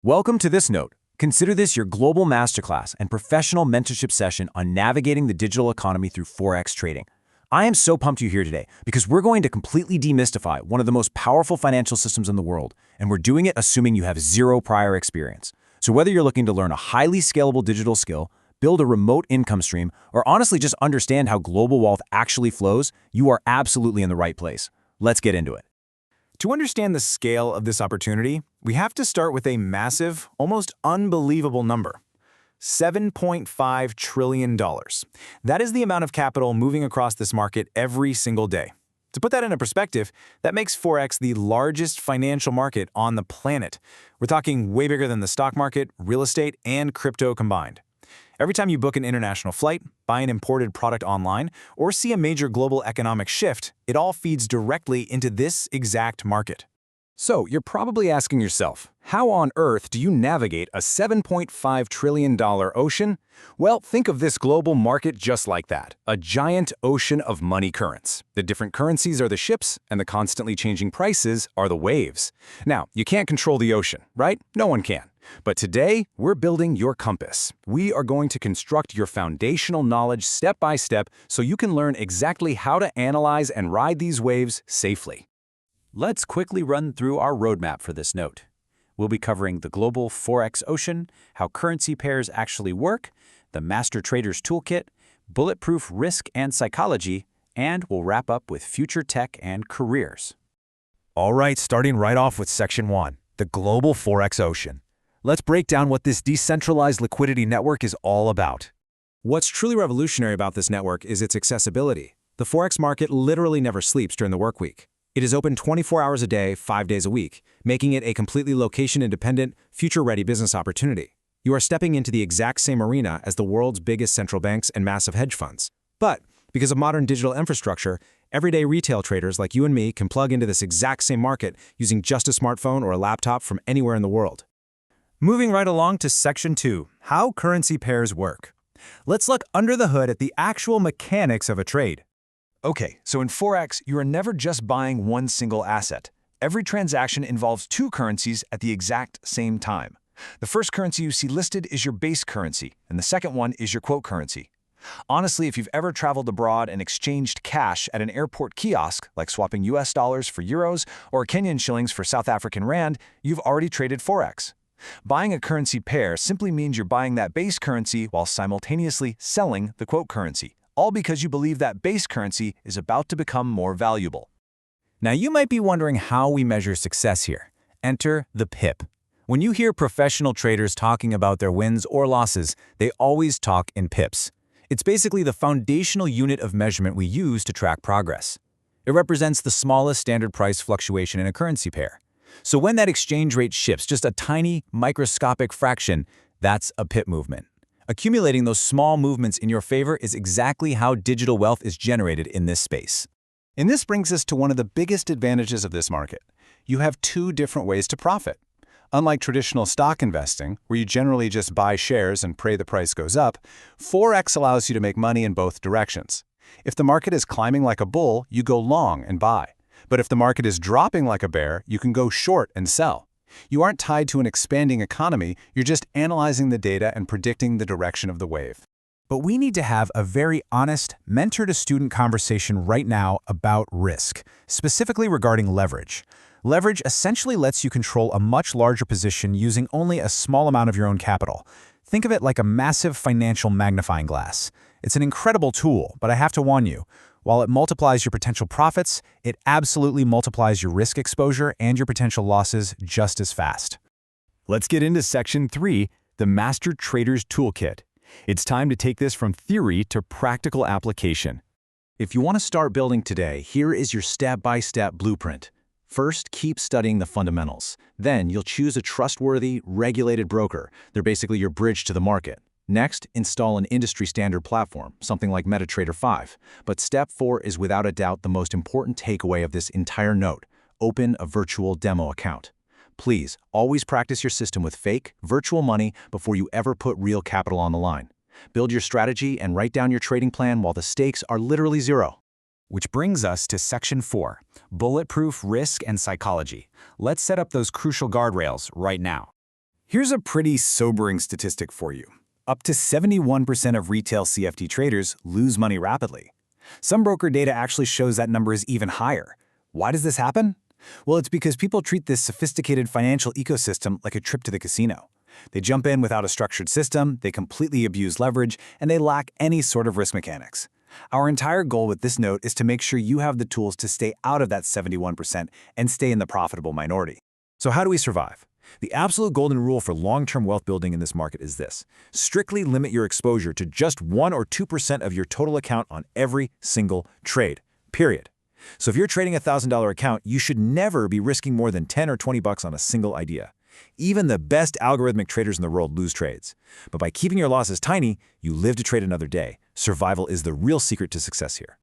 Welcome to this note. Consider this your global masterclass and professional mentorship session on navigating the digital economy through Forex trading. I am so pumped you're here today because we're going to completely demystify one of the most powerful financial systems in the world, and we're doing it assuming you have zero prior experience. So whether you're looking to learn a highly scalable digital skill, build a remote income stream, or honestly just understand how global wealth actually flows, you are absolutely in the right place. Let's get into it. To understand the scale of this opportunity, we have to start with a massive, almost unbelievable number. $7.5 trillion. That is the amount of capital moving across this market every single day. To put that into perspective, that makes Forex the largest financial market on the planet. We're talking way bigger than the stock market, real estate, and crypto combined. Every time you book an international flight, buy an imported product online, or see a major global economic shift, it all feeds directly into this exact market. So you're probably asking yourself, how on earth do you navigate a $7.5 trillion ocean? Well, think of this global market just like that, a giant ocean of money currents. The different currencies are the ships, and the constantly changing prices are the waves. Now, you can't control the ocean, right? No one can. But today, we're building your compass. We are going to construct your foundational knowledge step by step so you can learn exactly how to analyze and ride these waves safely. Let's quickly run through our roadmap for this note. We'll be covering the global Forex ocean, how currency pairs actually work, the Master Trader's Toolkit, bulletproof risk and psychology, and we'll wrap up with future tech and careers. All right, starting right off with Section 1, the global Forex ocean. Let's break down what this decentralized liquidity network is all about. What's truly revolutionary about this network is its accessibility. The Forex market literally never sleeps during the work week. It is open 24 hours a day, 5 days a week, making it a completely location-independent, future-ready business opportunity. You are stepping into the exact same arena as the world's biggest central banks and massive hedge funds. But because of modern digital infrastructure, everyday retail traders like you and me can plug into this exact same market using just a smartphone or a laptop from anywhere in the world. Moving right along to Section 2, how currency pairs work. Let's look under the hood at the actual mechanics of a trade. Okay, so in Forex, you are never just buying one single asset. Every transaction involves two currencies at the exact same time. The first currency you see listed is your base currency, and the second one is your quote currency. Honestly, if you've ever traveled abroad and exchanged cash at an airport kiosk, like swapping US dollars for euros or Kenyan shillings for South African rand, you've already traded Forex. Buying a currency pair simply means you're buying that base currency while simultaneously selling the quote currency, all because you believe that base currency is about to become more valuable. Now you might be wondering how we measure success here. Enter the pip. When you hear professional traders talking about their wins or losses, they always talk in pips. It's basically the foundational unit of measurement we use to track progress. It represents the smallest standard price fluctuation in a currency pair. So when that exchange rate shifts just a tiny, microscopic fraction, that's a pip movement. Accumulating those small movements in your favor is exactly how digital wealth is generated in this space. And this brings us to one of the biggest advantages of this market. You have two different ways to profit. Unlike traditional stock investing, where you generally just buy shares and pray the price goes up, Forex allows you to make money in both directions. If the market is climbing like a bull, you go long and buy. But if the market is dropping like a bear, you can go short and sell. You aren't tied to an expanding economy, you're just analyzing the data and predicting the direction of the wave. But we need to have a very honest mentor-to-student conversation right now about risk, specifically regarding leverage. Leverage essentially lets you control a much larger position using only a small amount of your own capital. Think of it like a massive financial magnifying glass. It's an incredible tool, but I have to warn you, while it multiplies your potential profits, it absolutely multiplies your risk exposure and your potential losses just as fast. Let's get into Section 3, the Master Trader's Toolkit. It's time to take this from theory to practical application. If you want to start building today, here is your step-by-step blueprint. First, keep studying the fundamentals. Then, you'll choose a trustworthy, regulated broker. They're basically your bridge to the market. Next, install an industry-standard platform, something like MetaTrader 5. But step 4 is without a doubt the most important takeaway of this entire note. Open a virtual demo account. Please, always practice your system with fake, virtual money before you ever put real capital on the line. Build your strategy and write down your trading plan while the stakes are literally zero. Which brings us to Section 4, bulletproof risk and psychology. Let's set up those crucial guardrails right now. Here's a pretty sobering statistic for you. Up to 71% of retail CFD traders lose money rapidly. Some broker data actually shows that number is even higher. Why does this happen? Well, it's because people treat this sophisticated financial ecosystem like a trip to the casino. They jump in without a structured system, they completely abuse leverage, and they lack any sort of risk mechanics. Our entire goal with this note is to make sure you have the tools to stay out of that 71% and stay in the profitable minority. So how do we survive? The absolute golden rule for long-term wealth building in this market is this: strictly limit your exposure to just 1 or 2% of your total account on every single trade, period. So if you're trading a $1,000 account, you should never be risking more than 10 or 20 bucks on a single idea. Even the best algorithmic traders in the world lose trades. But by keeping your losses tiny, you live to trade another day. Survival is the real secret to success here.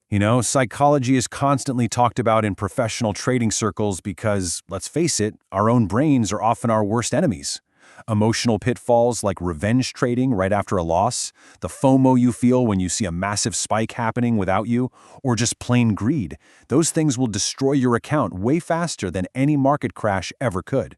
You know, psychology is constantly talked about in professional trading circles because, let's face it, our own brains are often our worst enemies. Emotional pitfalls like revenge trading right after a loss, the FOMO you feel when you see a massive spike happening without you, or just plain greed, those things will destroy your account way faster than any market crash ever could.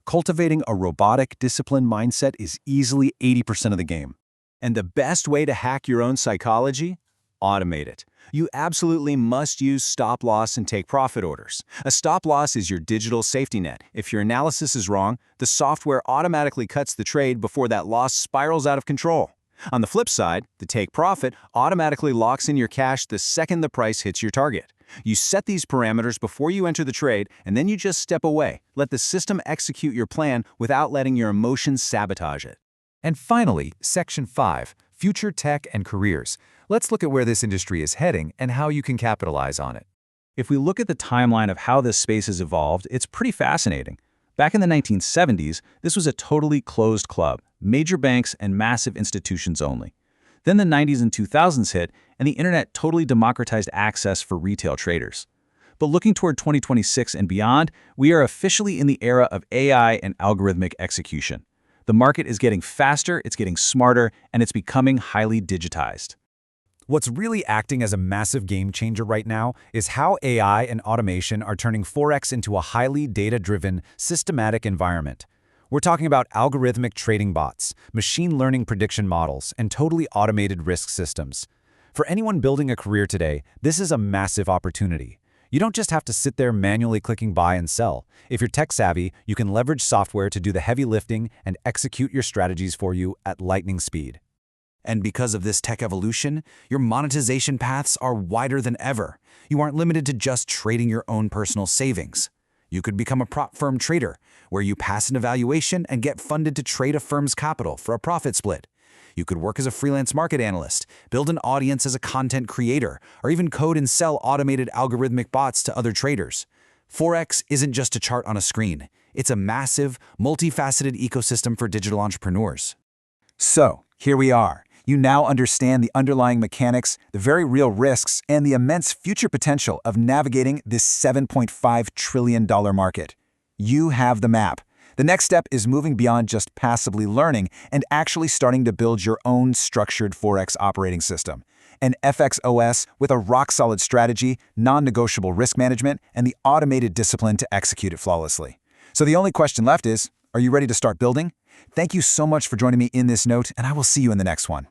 Cultivating a robotic, disciplined mindset is easily 80% of the game. And the best way to hack your own psychology? Automate it. You absolutely must use stop loss and take profit orders. A stop loss is your digital safety net. If your analysis is wrong, the software automatically cuts the trade before that loss spirals out of control. On the flip side, the take profit automatically locks in your cash the second the price hits your target. You set these parameters before you enter the trade, and then you just step away. Let the system execute your plan without letting your emotions sabotage it. And finally, Section 5, Future Tech and Careers. Let's look at where this industry is heading and how you can capitalize on it. If we look at the timeline of how this space has evolved, it's pretty fascinating. Back in the 1970s, this was a totally closed club, major banks and massive institutions only. Then the 90s and 2000s hit, and the internet totally democratized access for retail traders. But looking toward 2026 and beyond, we are officially in the era of AI and algorithmic execution. The market is getting faster, it's getting smarter, and it's becoming highly digitized. What's really acting as a massive game changer right now is how AI and automation are turning Forex into a highly data-driven, systematic environment. We're talking about algorithmic trading bots, machine learning prediction models, and totally automated risk systems. For anyone building a career today, this is a massive opportunity. You don't just have to sit there manually clicking buy and sell. If you're tech-savvy, you can leverage software to do the heavy lifting and execute your strategies for you at lightning speed. And because of this tech evolution, your monetization paths are wider than ever. You aren't limited to just trading your own personal savings. You could become a prop firm trader, where you pass an evaluation and get funded to trade a firm's capital for a profit split. You could work as a freelance market analyst, build an audience as a content creator, or even code and sell automated algorithmic bots to other traders. Forex isn't just a chart on a screen. It's a massive, multifaceted ecosystem for digital entrepreneurs. So, here we are. You now understand the underlying mechanics, the very real risks, and the immense future potential of navigating this $7.5 trillion market. You have the map. The next step is moving beyond just passively learning and actually starting to build your own structured Forex operating system. An FX OS with a rock-solid strategy, non-negotiable risk management, and the automated discipline to execute it flawlessly. So the only question left is, are you ready to start building? Thank you so much for joining me in this note, and I will see you in the next one.